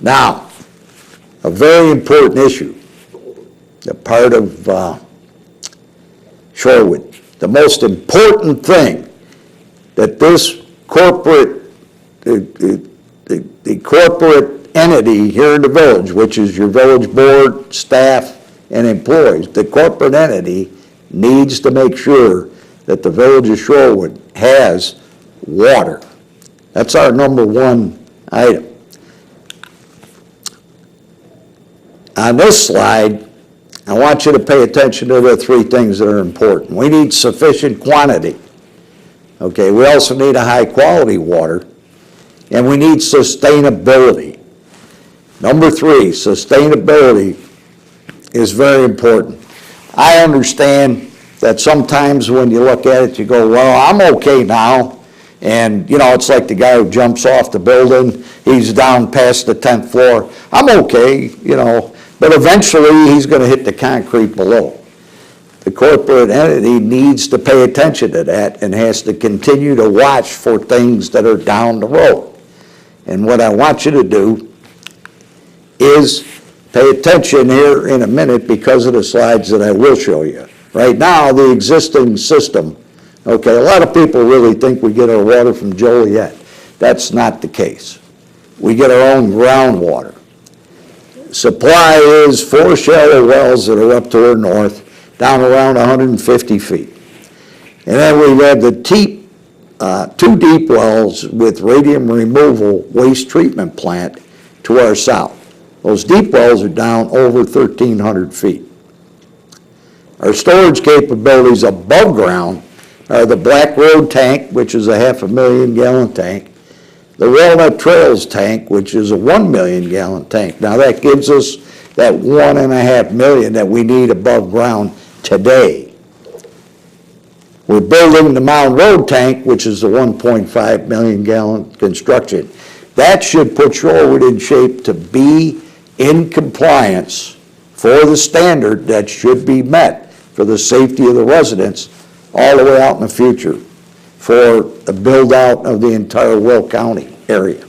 Now, a very important issue, the part of Shorewood. The most important thing that this corporate, the corporate entity here in the village, which is your village board, staff, and employees, the corporate entity needs to make sure that the village of Shorewood has water. That's our number one item. On this slide, I want you to pay attention to the three things that are important. We need sufficient quantity. Okay, we also need a high quality water, and we need sustainability. Number three, sustainability is very important. I understand that sometimes when you look at it, you go, well, I'm okay now. And, you know, it's like the guy who jumps off the building. He's down past the 10th floor. I'm okay, you know, but eventually he's going to hit the concrete below. The corporate entity needs to pay attention to that and has to continue to watch for things that are down the road. And what I want you to do is pay attention here in a minute because of the slides that I will show you. Right now, the existing system, okay, a lot of people really think we get our water from Joliet. That's not the case. We get our own groundwater. Supply is 4 shallow wells that are up to our north, down around 150 feet. And then we have the 2 deep wells with radium removal waste treatment plant to our south. Those deep wells are down over 1,300 feet. Our storage capabilities above ground are the Black Road tank, which is a 500,000 gallon tank, the Walnut Trails tank, which is a 1 million gallon tank. Now that gives us that 1.5 million that we need above ground today. We're building the Mound Road tank, which is a 1.5 million gallon construction. That should put Shorewood in shape to be in compliance for the standard that should be met for the safety of the residents all the way out in the future for the build out of the entire Will County area.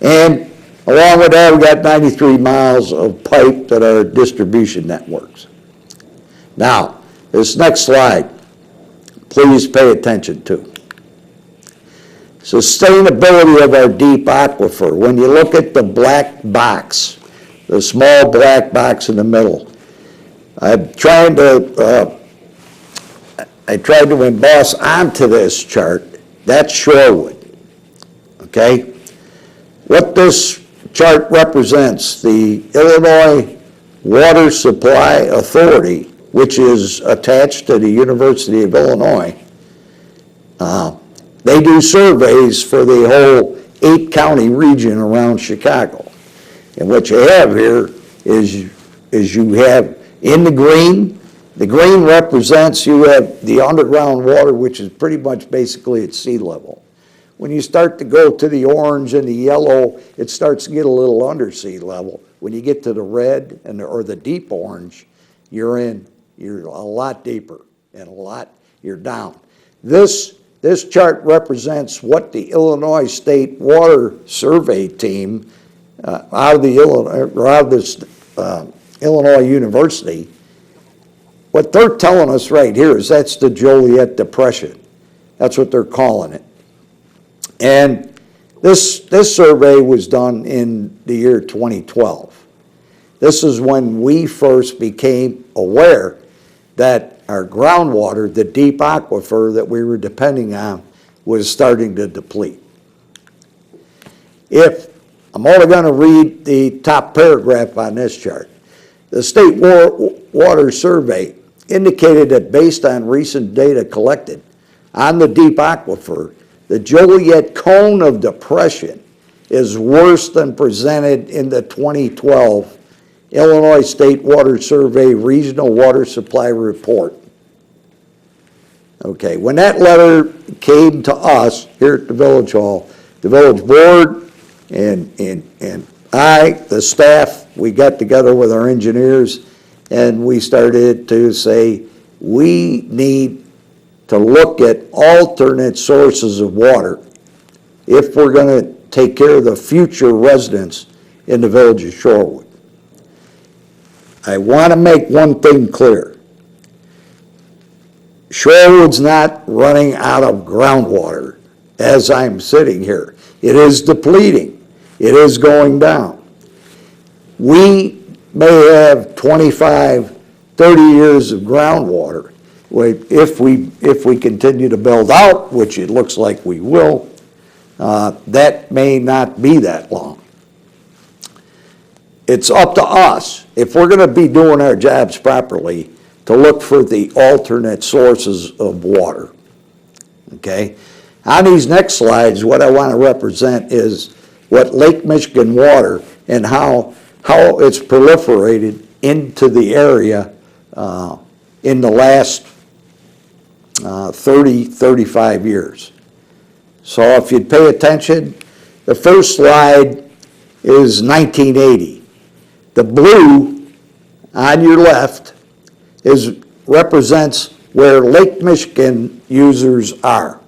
And along with that, we got 93 miles of pipe that are distribution networks. Now, this next slide, please pay attention to. Sustainability of our deep aquifer. When you look at the black box, the small black box in the middle, I tried to emboss onto this chart. That's Shorewood, okay? What this chart represents, the Illinois Water Supply Authority, which is attached to the University of Illinois, they do surveys for the whole 8-county region around Chicago. And what you have here is you have in the green represents you have the underground water, which is pretty much basically at sea level. When you start to go to the orange and the yellow, it starts to get a little under sea level. When you get to the red or the deep orange, you're a lot deeper and you're down. This chart represents what the Illinois State Water Survey team out of this Illinois University, what they're telling us right here is that's the Joliet Depression. That's what they're calling it. And this survey was done in the year 2012. This is when we first became aware that our groundwater, the deep aquifer that we were depending on, was starting to deplete. I'm only going to read the top paragraph on this chart. The State Water Survey indicated that based on recent data collected on the deep aquifer, the Joliet cone of depression is worse than presented in the 2012 Illinois State Water Survey Regional Water Supply Report. Okay, when that letter came to us here at the Village Hall, the village board and I, the staff, we got together with our engineers and we started to say, we need to look at alternate sources of water if we're going to take care of the future residents in the village of Shorewood. I want to make one thing clear. Shorewood's not running out of groundwater as I'm sitting here. It is depleting. It is going down. We may have 25, 30 years of groundwater. If we continue to build out, which it looks like we will, that may not be that long. It's up to us, if we're going to be doing our jobs properly, to look for the alternate sources of water, okay? On these next slides, what I want to represent is what Lake Michigan water and how it's proliferated into the area in the last 30, 35 years. So if you'd pay attention, the first slide is 1980. The blue on your left represents where Lake Michigan users are.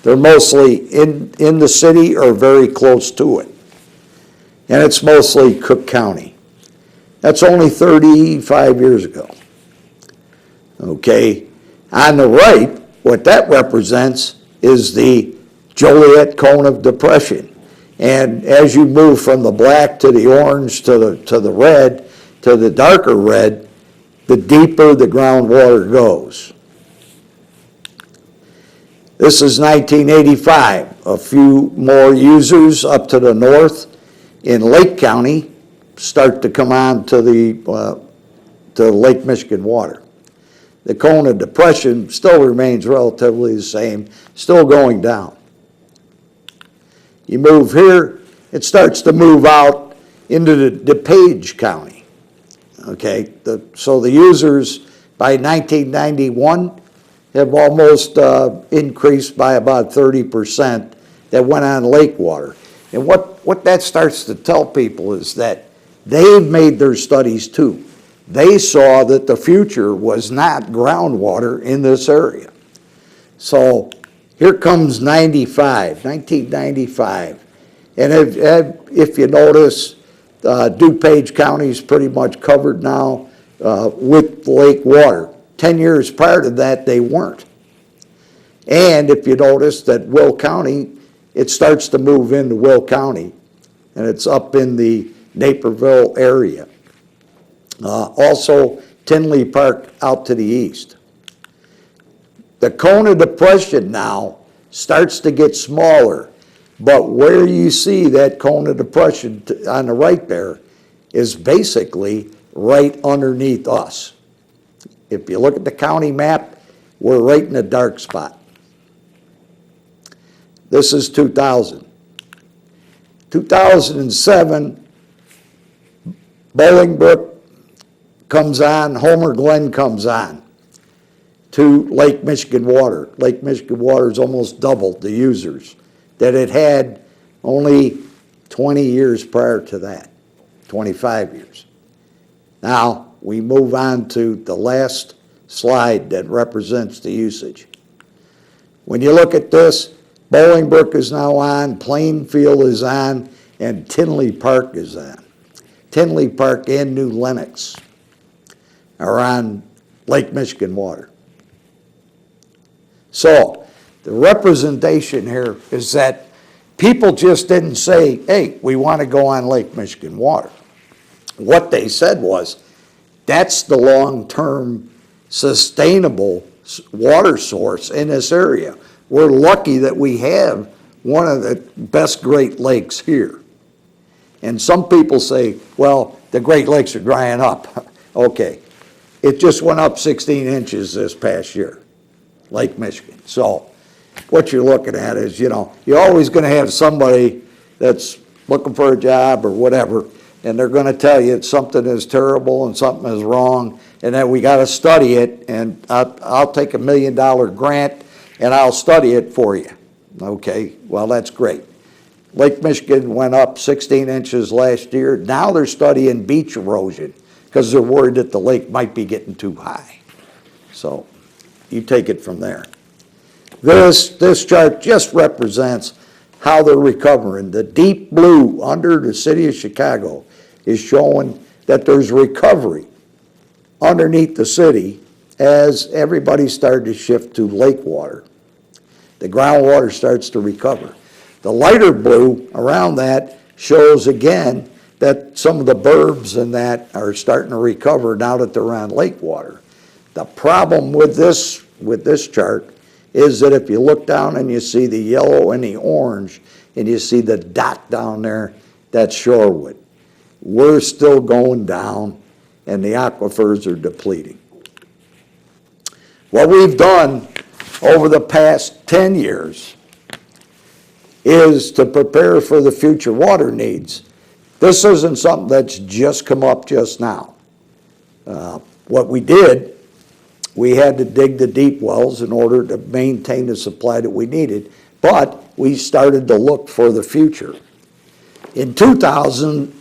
They're mostly in the city or very close to it. And it's mostly Cook County. That's only 35 years ago. Okay, on the right, what that represents is the Joliet-Kona Depression. And as you move from the black to the orange to the red to the darker red, the deeper the groundwater goes. This is 1985. A few more users up to the north in Lake County start to come on to Lake Michigan water. The Kona Depression still remains relatively the same, still going down. You move here, it starts to move out into the DuPage County. Okay, so the users by 1991 have almost increased by about 30% that went on lake water. And what that starts to tell people is that they've made their studies too. They saw that the future was not groundwater in this area. So here comes 1995. And if you notice, DuPage County is pretty much covered now with lake water. 10 years prior to that, they weren't. And if you notice that Will County, it starts to move into Will County, and it's up in the Naperville area. Also, Tinley Park out to the east. The Kona Depression now starts to get smaller, but where you see that Kona Depression on the right there is basically right underneath us. If you look at the county map, we're right in the dark spot. This is 2000. 2007, Bolingbrook comes on, Homer Glen comes on to Lake Michigan water. Lake Michigan water has almost doubled the users that it had only 20 years prior to that, 25 years. Now, we move on to the last slide that represents the usage. When you look at this, Bolingbrook is now on, Plainfield is on, and Tinley Park is on. Tinley Park and New Lenox are on Lake Michigan water. So the representation here is that people just didn't say, hey, we want to go on Lake Michigan water. What they said was, that's the long-term sustainable water source in this area. We're lucky that we have one of the best Great Lakes here. And some people say, well, the Great Lakes are drying up. Okay, it just went up 16 inches this past year, Lake Michigan. So what you're looking at is, you're always going to have somebody that's looking for a job or whatever, and they're going to tell you something is terrible and something is wrong, and that we got to study it, and I'll take $1 million grant and I'll study it for you. Okay, well, that's great. Lake Michigan went up 16 inches last year. Now they're studying beach erosion because they're worried that the lake might be getting too high. So you take it from there. This chart just represents how they're recovering. The deep blue under the city of Chicago is showing that there's recovery underneath the city as everybody started to shift to lake water. The groundwater starts to recover. The lighter blue around that shows again that some of the burbs and that are starting to recover now that they're on lake water. The problem with this chart is that if you look down and you see the yellow and the orange and you see the dot down there, that's Shorewood. We're still going down and the aquifers are depleting. What we've done over the past 10 years is to prepare for the future water needs. This isn't something that's just come up just now. What we did, we had to dig the deep wells in order to maintain the supply that we needed, but we started to look for the future. In 2000,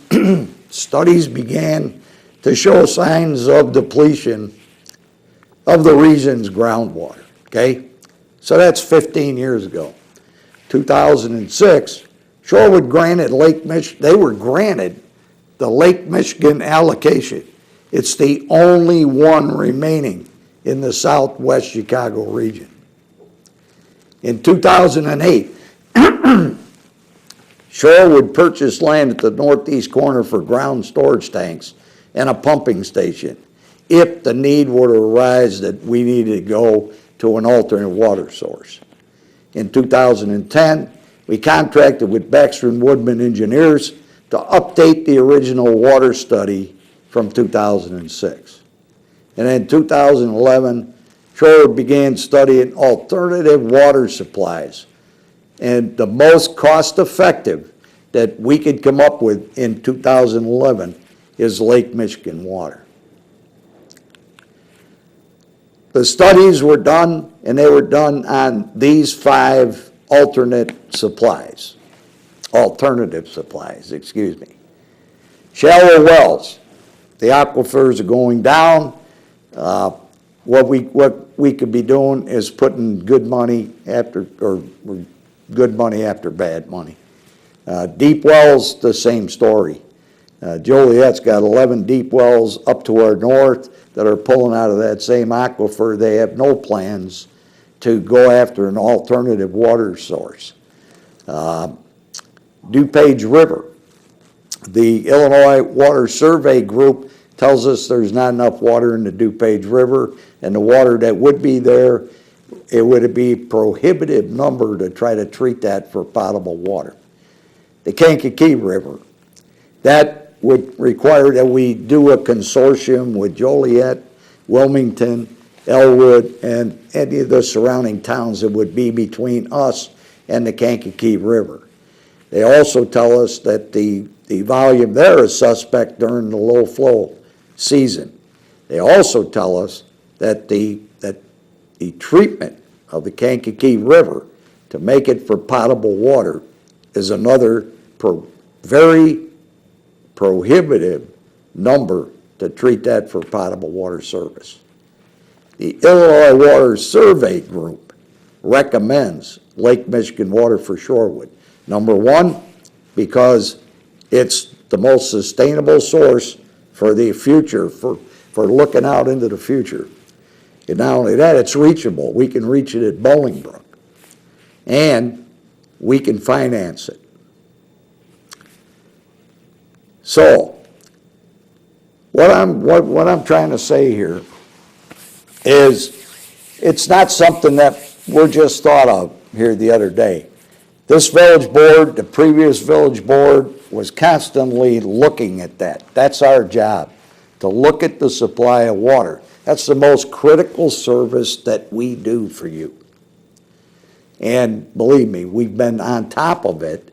studies began to show signs of depletion of the region's groundwater, okay? So that's 15 years ago. 2006, Shorewood granted they were granted the Lake Michigan allocation. It's the only one remaining in the southwest Chicago region. In 2008, Shorewood purchased land at the northeast corner for ground storage tanks and a pumping station if the need were to arise that we needed to go to an alternate water source. In 2010, we contracted with Baxter and Woodman engineers to update the original water study from 2006. And in 2011, Shorewood began studying alternative water supplies. And the most cost-effective that we could come up with in 2011 is Lake Michigan water. The studies were done, and they were done on these 5 alternative supplies, excuse me. Shallow wells, the aquifers are going down. What we could be doing is putting good money after bad money. Deep wells, the same story. Joliet's got 11 deep wells up to our north that are pulling out of that same aquifer. They have no plans to go after an alternative water source. DuPage River, the Illinois Water Survey Group tells us there's not enough water in the DuPage River, and the water that would be there, it would be a prohibitive number to try to treat that for potable water. The Kankakee River, that would require that we do a consortium with Joliet, Wilmington, Elwood, and any of the surrounding towns that would be between us and the Kankakee River. They also tell us that the volume there is suspect during the low flow season. They also tell us that the treatment of the Kankakee River to make it for potable water is another very prohibitive number to treat that for potable water service. The Illinois Water Survey Group recommends Lake Michigan water for Shorewood. Number one, because it's the most sustainable source for the future, for looking out into the future. And not only that, it's reachable. We can reach it at Bolingbrook. And we can finance it. So, what I'm trying to say here is it's not something that we're just thought of here the other day. This village board, the previous village board, was constantly looking at that. That's our job, to look at the supply of water. That's the most critical service that we do for you. And believe me, we've been on top of it.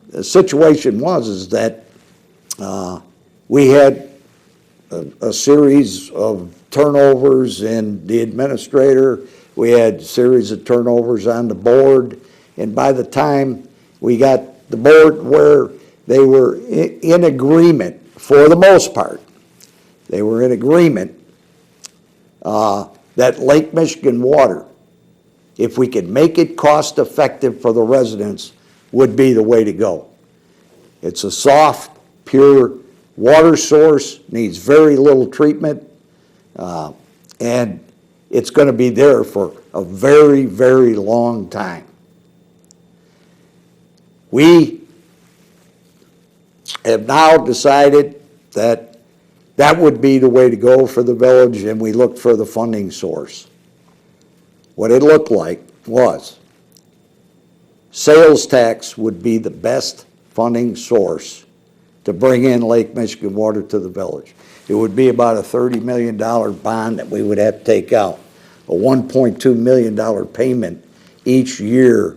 The situation is that we had a series of turnovers in the administrator. We had a series of turnovers on the board. And by the time we got the board where they were in agreement, for the most part, they were in agreement that Lake Michigan water, if we could make it cost effective for the residents, would be the way to go. It's a soft, pure water source, needs very little treatment, and it's going to be there for a very, very long time. We have now decided that that would be the way to go for the village, and we looked for the funding source. What it looked like was sales tax would be the best funding source to bring in Lake Michigan water to the village. It would be about a $30 million bond that we would have to take out, a $1.2 million payment each year.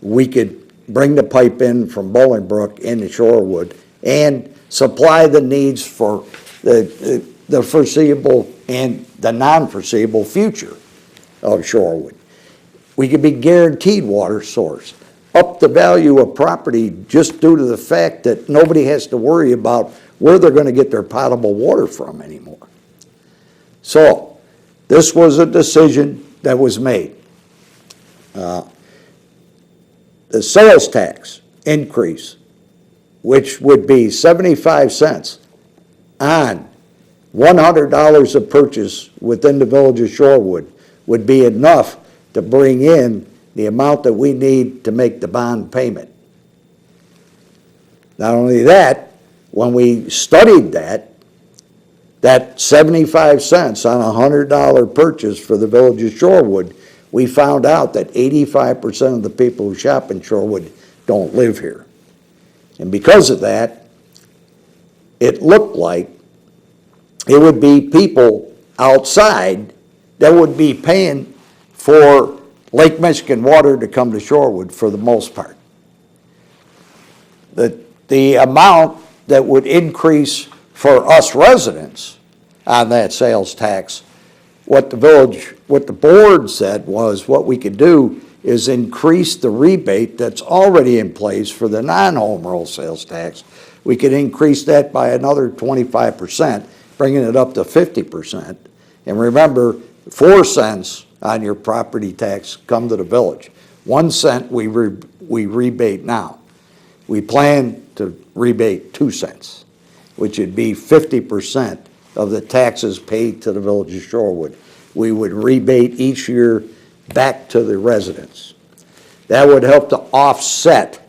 We could bring the pipe in from Bolingbrook into Shorewood and supply the needs for the foreseeable and the non-foreseeable future of Shorewood. We could be guaranteed water source, up the value of property just due to the fact that nobody has to worry about where they're going to get their potable water from anymore. So this was a decision that was made. The sales tax increase, which would be 75 cents on $100 of purchase within the village of Shorewood, would be enough to bring in the amount that we need to make the bond payment. Not only that, when we studied that 75 cents on a $100 purchase for the village of Shorewood, we found out that 85% of the people who shop in Shorewood don't live here. And because of that, it looked like it would be people outside that would be paying for Lake Michigan water to come to Shorewood for the most part. The amount that would increase for us residents on that sales tax, what the board said was what we could do is increase the rebate that's already in place for the non-home rule sales tax. We could increase that by another 25%, bringing it up to 50%. And remember, 4 cents on your property tax come to the village. 1 cent we rebate now. We plan to rebate 2 cents, which would be 50% of the taxes paid to the village of Shorewood. We would rebate each year back to the residents. That would help to offset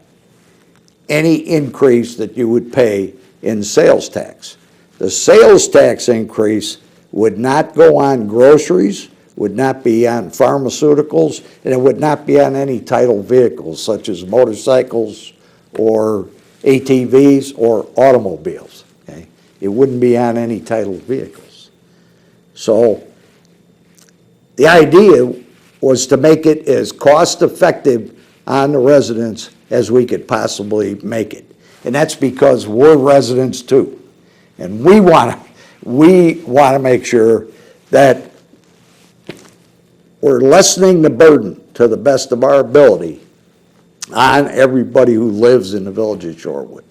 any increase that you would pay in sales tax. The sales tax increase would not go on groceries, would not be on pharmaceuticals, and it would not be on any titled vehicles such as motorcycles or ATVs or automobiles. Okay? It wouldn't be on any titled vehicles. So the idea was to make it as cost effective on the residents as we could possibly make it. And that's because we're residents too. And we want to make sure that we're lessening the burden to the best of our ability on everybody who lives in the village of Shorewood.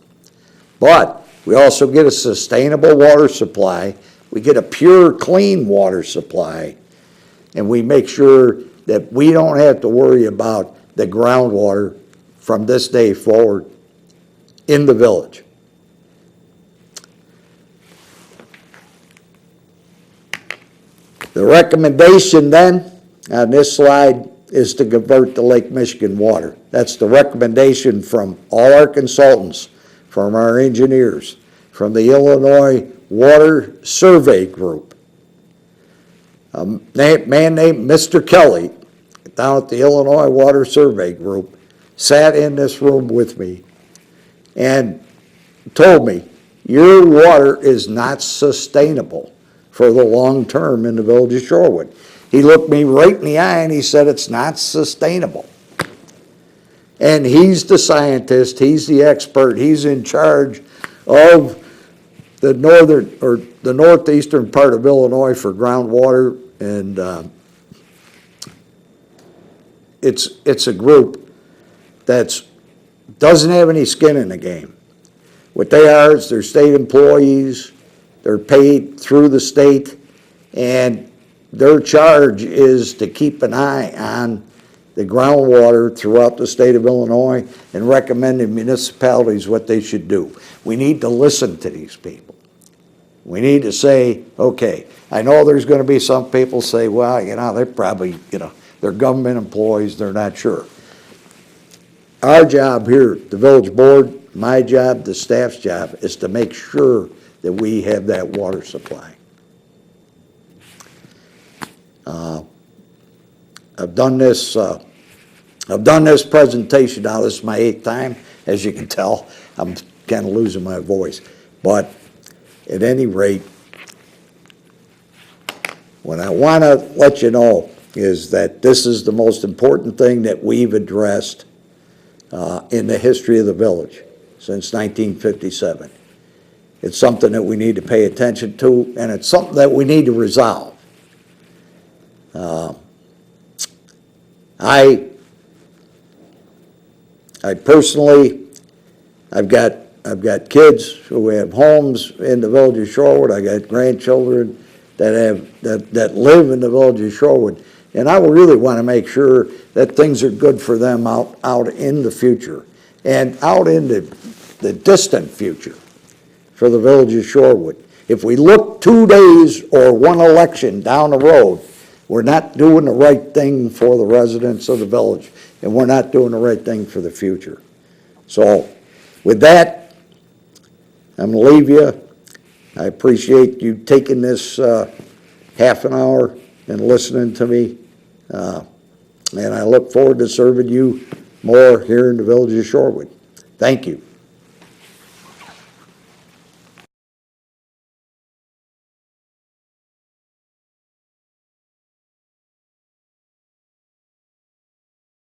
But we also get a sustainable water supply, we get a pure, clean water supply, and we make sure that we don't have to worry about the groundwater from this day forward in the village. The recommendation then on this slide is to convert to Lake Michigan water. That's the recommendation from all our consultants, from our engineers, from the Illinois Water Survey Group. A man named Mr. Kelly down at the Illinois Water Survey Group sat in this room with me and told me, your water is not sustainable for the long term in the village of Shorewood. He looked me right in the eye and he said, it's not sustainable. And he's the scientist, he's the expert, he's in charge of the northern or the northeastern part of Illinois for groundwater, and it's a group that doesn't have any skin in the game. What they are is they're state employees, they're paid through the state, and their charge is to keep an eye on the groundwater throughout the state of Illinois and recommending municipalities what they should do. We need to listen to these people. We need to say, okay, I know there's going to be some people say, well, they're probably, they're government employees, they're not sure. Our job here, the village board, my job, the staff's job, is to make sure that we have that water supply. I've done this presentation now. This is my 8th time. As you can tell, I'm kind of losing my voice. But at any rate, what I want to let you know is that this is the most important thing that we've addressed in the history of the village since 1957. It's something that we need to pay attention to, and it's something that we need to resolve. I personally, I've got kids who have homes in the village of Shorewood. I got grandchildren that live in the village of Shorewood, and I really want to make sure that things are good for them out in the future and out in the distant future for the village of Shorewood. If we look 2 days or one election down the road, we're not doing the right thing for the residents of the village, and we're not doing the right thing for the future. So with that, I'm going to leave you. I appreciate you taking this half an hour and listening to me, and I look forward to serving you more here in the village of Shorewood. Thank you.